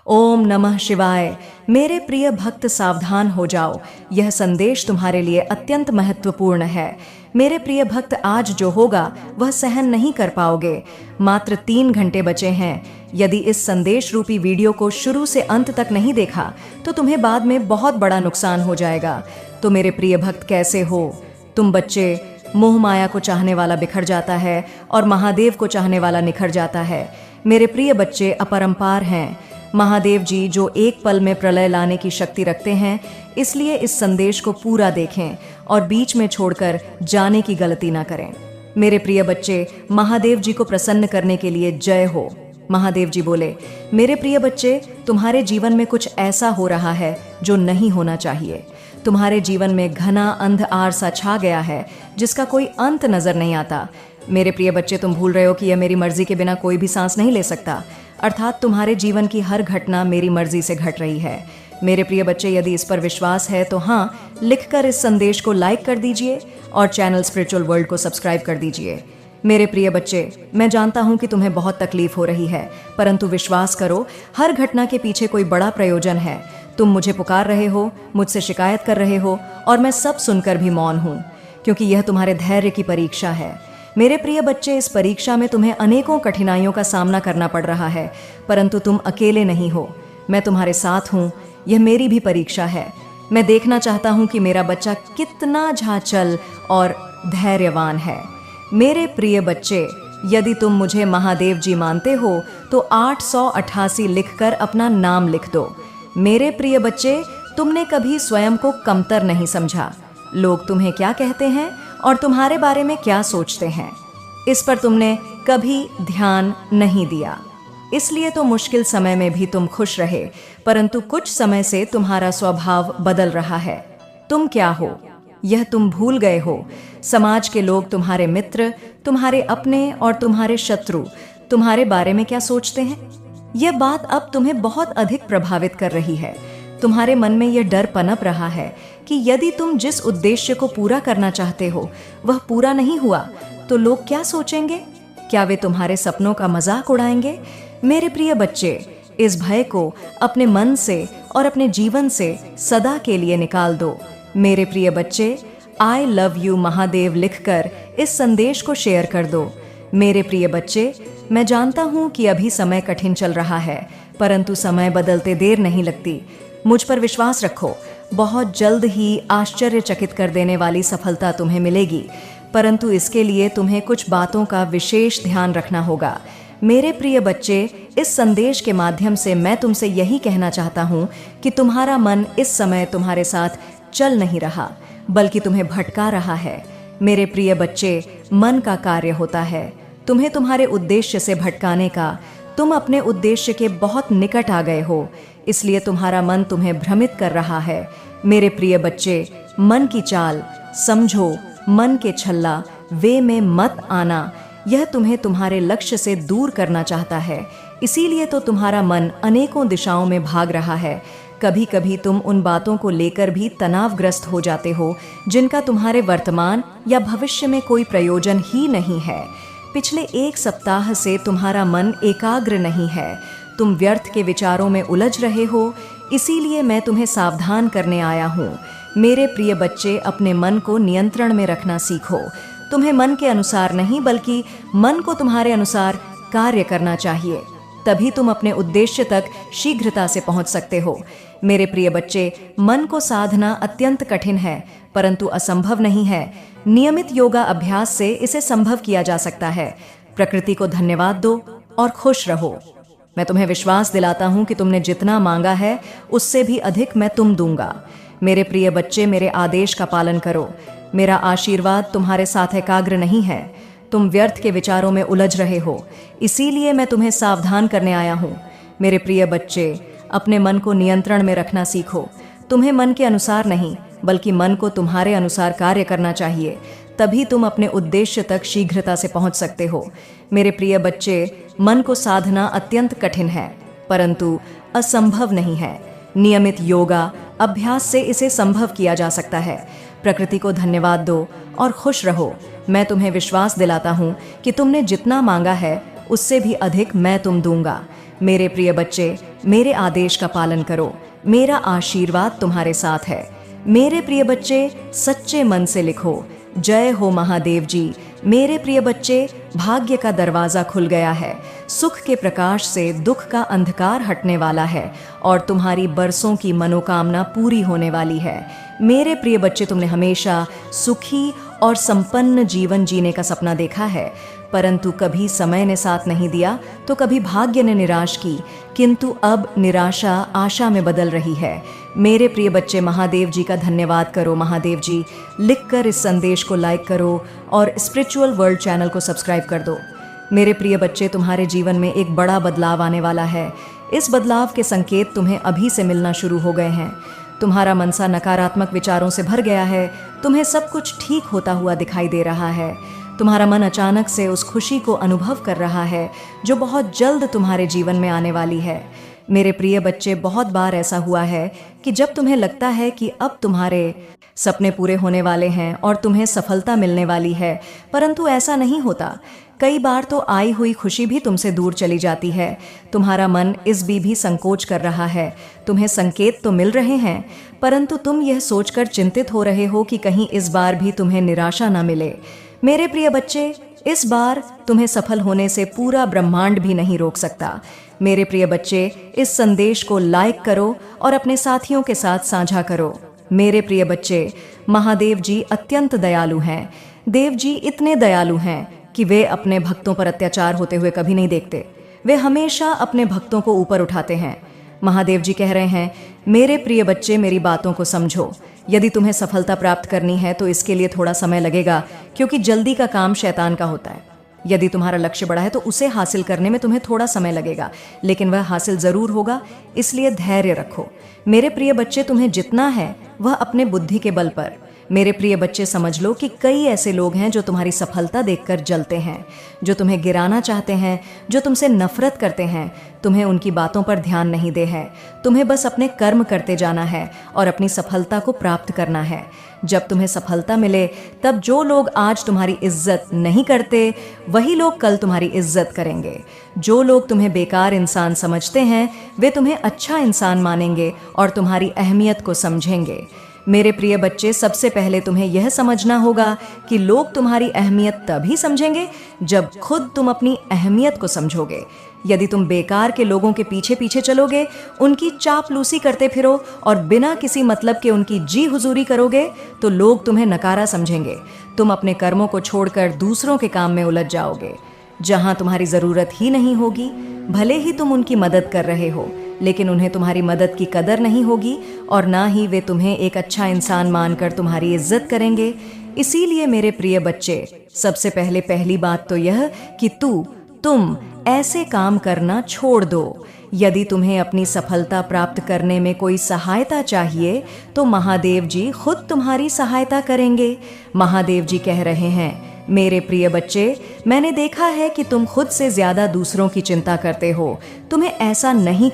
ओम नमः शिवाय। मेरे प्रिय भक्त सावधान हो जाओ, यह संदेश तुम्हारे लिए अत्यंत महत्वपूर्ण है। मेरे प्रिय भक्त, आज जो होगा वह सहन नहीं कर पाओगे। मात्र 3 घंटे बचे हैं। यदि इस संदेश रूपी वीडियो को शुरू से अंत तक नहीं देखा तो तुम्हें बाद में बहुत बड़ा नुकसान हो जाएगा। तो मेरे प्रिय भक्त, कैसे हो तुम बच्चे? मोह माया को चाहने वाला बिखर जाता है और महादेव को चाहने वाला निखर जाता है। मेरे प्रिय बच्चे अपरंपार हैं। महादेव जी जो एक पल में प्रलय लाने की शक्ति रखते हैं, इसलिए इस संदेश को पूरा देखें और बीच में छोड़कर जाने की गलती ना करें। मेरे प्रिय बच्चे, महादेव जी को प्रसन्न करने के लिए जय हो। महादेव जी बोले, मेरे प्रिय बच्चे, तुम्हारे जीवन में कुछ ऐसा हो रहा है जो नहीं होना चाहिए। तुम्हारे जीवन में घना अंधकार सा छा गया है जिसका कोई अंत नजर नहीं आता। मेरे प्रिय बच्चे, तुम भूल रहे हो कि यह मेरी मर्जी के बिना कोई भी सांस नहीं ले सकता। अर्थात तुम्हारे जीवन की हर घटना मेरी मर्जी से घट रही है। मेरे प्रिय बच्चे, यदि इस पर विश्वास है तो हाँ, लिखकर इस संदेश को लाइक कर दीजिए और चैनल स्पिरिचुअल वर्ल्ड को सब्सक्राइब कर दीजिए। मेरे प्रिय बच्चे, मैं जानता हूं कि तुम्हें बहुत तकलीफ हो रही है, परंतु विश्वास करो, हर घटना के पीछे कोई बड़ा प्रयोजन है। तुम मुझे पुकार रहे हो, मुझसे शिकायत कर रहे हो और मैं सब सुनकर भी मौन हूं, क्योंकि यह तुम्हारे धैर्य की परीक्षा है। मेरे प्रिय बच्चे, इस परीक्षा में तुम्हें अनेकों कठिनाइयों का सामना करना पड़ रहा है, परंतु तुम अकेले नहीं हो। मैं तुम्हारे साथ हूँ। यह मेरी भी परीक्षा है। मैं देखना चाहता हूँ कि मेरा बच्चा कितना झांचल और धैर्यवान है। मेरे प्रिय बच्चे, यदि तुम मुझे महादेव जी मानते हो तो 888 लिखकर अपना नाम लिख दो। मेरे प्रिय बच्चे, तुमने कभी स्वयं को कमतर नहीं समझा। लोग तुम्हें क्या कहते हैं और तुम्हारे बारे में क्या सोचते हैं, इस पर तुमने कभी ध्यान नहीं दिया। इसलिए तो मुश्किल समय में भी तुम खुश रहे, परंतु कुछ समय से तुम्हारा स्वभाव बदल रहा है। तुम क्या हो यह तुम भूल गए हो। समाज के लोग, तुम्हारे मित्र, तुम्हारे अपने और तुम्हारे शत्रु तुम्हारे बारे में क्या सोचते हैं, यह बात अब तुम्हें बहुत अधिक प्रभावित कर रही है। तुम्हारे मन में यह डर पनप रहा है कि यदि तुम जिस उद्देश्य को पूरा करना चाहते हो वह पूरा नहीं हुआ तो लोग क्या सोचेंगे? क्या वे तुम्हारे सपनों का मजाक उड़ाएंगे? मेरे प्रिय बच्चे, इस भय को अपने मन से और अपने जीवन से सदा के लिए निकाल दो। मेरे प्रिय बच्चे, आई लव यू महादेव लिखकर इस संदेश को शेयर कर दो। मेरे प्रिय बच्चे, मैं जानता हूँ कि अभी समय कठिन चल रहा है, परंतु समय बदलते देर नहीं लगती। मुझ पर विश्वास रखो, बहुत जल्द ही आश्चर्यचकित कर देने वाली सफलता तुम्हें मिलेगी, परंतु इसके लिए तुम्हें कुछ बातों का विशेष ध्यान रखना होगा। मेरे प्रिय बच्चे, इस संदेश के माध्यम से मैं तुमसे यही कहना चाहता हूँ कि तुम्हारा मन इस समय तुम्हारे साथ चल नहीं रहा, बल्कि तुम्हें भटका रहा है। मेरे प्रिय बच्चे, मन का कार्य होता है तुम्हें तुम्हारे उद्देश्य से भटकाने का। तुम अपने उद्देश्य के बहुत निकट आ गए हो, इसलिए तुम्हारा मन तुम्हें भ्रमित कर रहा है। मेरे प्रिय बच्चे, मन की चाल समझो, मन के छल्ला वे में मत आना। यह तुम्हें तुम्हारे लक्ष्य से दूर करना चाहता है, इसीलिए तो तुम्हारा मन अनेकों दिशाओं में भाग रहा है। कभी कभी तुम उन बातों को लेकर भी तनावग्रस्त हो जाते हो जिनका तुम्हारे वर्तमान या भविष्य में कोई प्रयोजन ही नहीं है। पिछले 1 सप्ताह से तुम्हारा मन एकाग्र नहीं है। तुम व्यर्थ के विचारों में उलझ रहे हो, इसीलिए मैं तुम्हें सावधान करने आया हूँ। मेरे प्रिय बच्चे, अपने मन को नियंत्रण में रखना सीखो। तुम्हें मन के अनुसार नहीं, बल्कि मन को तुम्हारे अनुसार कार्य करना चाहिए, तभी तुम अपने उद्देश्य तक शीघ्रता से पहुंच सकते हो। मेरे प्रिय बच्चे, मन को साधना अत्यंत कठिन है, परंतु असंभव नहीं है। नियमित योगा अभ्यास से इसे संभव किया जा सकता है। प्रकृति को धन्यवाद दो और खुश रहो। मैं तुम्हें विश्वास दिलाता हूं कि तुमने जितना मांगा है उससे भी अधिक मैं तुम दूंगा। मेरे प्रिय बच्चे, मेरे आदेश का पालन करो। मेरा आशीर्वाद तुम्हारे साथ एकाग्र नहीं है। तुम व्यर्थ के विचारों में उलझ रहे हो, इसीलिए मैं तुम्हें सावधान करने आया हूँ। मेरे प्रिय बच्चे, अपने मन को नियंत्रण में रखना सीखो। तुम्हें मन के अनुसार नहीं, बल्कि मन को तुम्हारे अनुसार कार्य करना चाहिए, तभी तुम अपने उद्देश्य तक शीघ्रता से पहुंच सकते हो। मेरे प्रिय बच्चे, मन को साधना अत्यंत कठिन है, परंतु असंभव नहीं है। नियमित योगा अभ्यास से इसे संभव किया जा सकता है। प्रकृति को धन्यवाद दो और खुश रहो। मैं तुम्हें विश्वास दिलाता हूँ कि तुमने जितना मांगा है उससे भी अधिक मैं तुम दूंगा। मेरे प्रिय बच्चे, मेरे आदेश का पालन करो, मेरा आशीर्वाद तुम्हारे साथ है। मेरे प्रिय बच्चे, सच्चे मन से लिखो, जय हो महादेव जी। मेरे प्रिय बच्चे, भाग्य का दरवाजा खुल गया है। सुख के प्रकाश से दुख का अंधकार हटने वाला है और तुम्हारी बरसों की मनोकामना पूरी होने वाली है। मेरे प्रिय बच्चे, तुमने हमेशा सुखी और संपन्न जीवन जीने का सपना देखा है, परंतु कभी समय ने साथ नहीं दिया तो कभी भाग्य ने निराश की, किंतु अब निराशा आशा में बदल रही है। मेरे प्रिय बच्चे, महादेव जी का धन्यवाद करो। महादेव जी लिखकर इस संदेश को लाइक करो और स्पिरिचुअल वर्ल्ड चैनल को सब्सक्राइब कर दो। मेरे प्रिय बच्चे, तुम्हारे जीवन में एक बड़ा बदलाव आने वाला है। इस बदलाव के संकेत तुम्हें अभी से मिलना शुरू हो गए हैं। तुम्हारा मनसा नकारात्मक विचारों से भर गया है। तुम्हें सब कुछ ठीक होता हुआ दिखाई दे रहा है। तुम्हारा मन अचानक से उस खुशी को अनुभव कर रहा है जो बहुत जल्द तुम्हारे जीवन में आने वाली है। मेरे प्रिय बच्चे, बहुत बार ऐसा हुआ है कि जब तुम्हें लगता है कि अब तुम्हारे सपने पूरे होने वाले हैं और तुम्हें सफलता मिलने वाली है, परंतु ऐसा नहीं होता। कई बार तो आई हुई खुशी भी तुमसे दूर चली जाती है। तुम्हारा मन इस भी संकोच कर रहा है। तुम्हें संकेत तो मिल रहे हैं, परंतु तुम यह सोचकर चिंतित हो रहे हो कि कहीं इस बार भी तुम्हें निराशा न मिले। मेरे प्रिय बच्चे, इस बार तुम्हें सफल होने से पूरा ब्रह्मांड भी नहीं रोक सकता। मेरे प्रिय बच्चे, इस संदेश को लाइक करो और अपने साथियों के साथ साझा करो। मेरे प्रिय बच्चे, महादेव जी अत्यंत दयालु हैं। देव जी इतने दयालु हैं कि वे अपने भक्तों पर अत्याचार होते हुए कभी नहीं देखते। वे हमेशा अपने भक्तों को ऊपर उठाते हैं। महादेव जी कह रहे हैं, मेरे प्रिय बच्चे, मेरी बातों को समझो। यदि तुम्हें सफलता प्राप्त करनी है तो इसके लिए थोड़ा समय लगेगा, क्योंकि जल्दी का काम शैतान का होता है। यदि तुम्हारा लक्ष्य बड़ा है तो उसे हासिल करने में तुम्हें थोड़ा समय लगेगा, लेकिन वह हासिल जरूर होगा, इसलिए धैर्य रखो। मेरे प्रिय बच्चे, तुम्हें जितना है वह अपने बुद्धि के बल पर। मेरे प्रिय बच्चे, समझ लो कि कई ऐसे लोग हैं जो तुम्हारी सफलता देखकर जलते हैं, जो तुम्हें गिराना चाहते हैं, जो तुमसे नफरत करते हैं। तुम्हें उनकी बातों पर ध्यान नहीं दे है। तुम्हें बस अपने कर्म करते जाना है और अपनी सफलता को प्राप्त करना है। जब तुम्हें सफलता मिले, तब जो लोग आज तुम्हारी इज्जत नहीं करते, वही लोग कल तुम्हारी इज्जत करेंगे। जो लोग तुम्हें बेकार इंसान समझते हैं, वे तुम्हें अच्छा इंसान मानेंगे और तुम्हारी अहमियत को समझेंगे। मेरे प्रिय बच्चे, सबसे पहले तुम्हें यह समझना होगा कि लोग तुम्हारी अहमियत तभी समझेंगे जब खुद तुम अपनी अहमियत को समझोगे। यदि तुम बेकार के लोगों के पीछे पीछे चलोगे, उनकी चापलूसी करते फिरो और बिना किसी मतलब के उनकी जी हुजूरी करोगे, तो लोग तुम्हें नकारा समझेंगे। तुम अपने कर्मों को छोड़कर दूसरों के काम में उलझ जाओगे, जहां तुम्हारी जरूरत ही नहीं होगी। भले ही तुम उनकी मदद कर रहे हो, लेकिन उन्हें तुम्हारी मदद की कदर नहीं होगी और ना ही वे तुम्हें एक अच्छा इंसान मानकर तुम्हारी इज्जत करेंगे। इसीलिए मेरे प्रिय बच्चे, सबसे पहले पहली बात तो यह कि तुम ऐसे काम करना छोड़ दो। यदि तुम्हें अपनी सफलता प्राप्त करने में कोई सहायता चाहिए, तो महादेव जी खुद तुम्हारी सहायता करेंगे। महादेव जी कह रहे हैं, मेरे प्रिय बच्चे, मैंने देखा है कि तुम खुद से ज्यादा दूसरों की चिंता करते हो। तुम्हें ऐसा नहीं